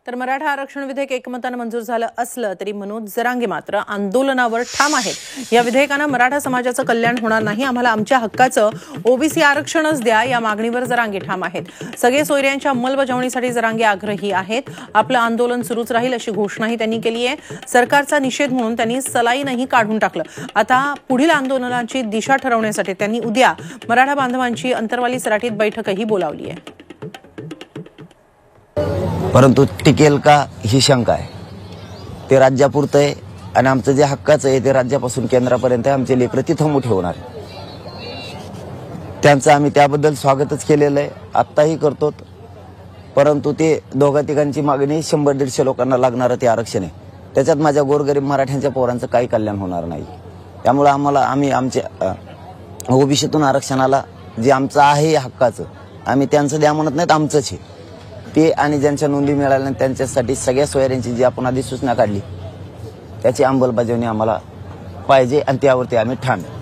तर मराठा आरक्षण विधेयक एकमतानं मंजूर झालं असलं तरी मनोज जरांगे मात्र आंदोलनावर ठाम आहेत। या विधेयकानं मराठा समाजाचं कल्याण होणार नाही, आम्हाला आमच्या हक्काचं ओबीसी आरक्षणच द्या या मागणीवर जरांगे ठाम आहेत। सगळे सोयऱ्यांच्या अंमलबजावणीसाठी जरांगे आग्रही आहेत। आपलं आंदोलन सुरूच राहील अशी घोषणाही त्यांनी केली आहे। सरकारचा निषेध म्हणून त्यांनी सलाईनही काढून टाकलं। आता पुढील आंदोलनाची दिशा ठरवण्यासाठी त्यांनी उद्या मराठा बांधवांची अंतरवाली सराटीत बैठकही बोलावली आहे। परंतु टिकेल का ही शंका आहे। ते राज्यापुरतं आहे आणि आमचं जे हक्काचं आहे ते राज्यापासून केंद्रापर्यंत आमचे लेकरं तिथं ठेवणार। त्यांचं आम्ही त्याबद्दल स्वागतच केलेलं आहे, आत्ताही करतो। परंतु ते दोघा तिघांची मागणी 100-150 लोकांना लागणारं ते आरक्षण आहे, त्याच्यात माझ्या गोरगरीब मराठ्यांच्या पोरांचं काही कल्याण होणार नाही। त्यामुळे आम्ही आमच्या ओबीसीतून आरक्षणाला जे आमचं आहे हक्काचं आम्ही त्यांचं द्या म्हणत नाहीत, आमचंच आहे ते। आणि ज्यांच्या नोंदी मिळाल्या त्यांच्यासाठी सगळ्या सोयऱ्यांची जी आपण आधी सूचना काढली त्याची अंमलबजावणी आम्हाला पाहिजे आणि त्यावरती आम्ही ठाम आहे।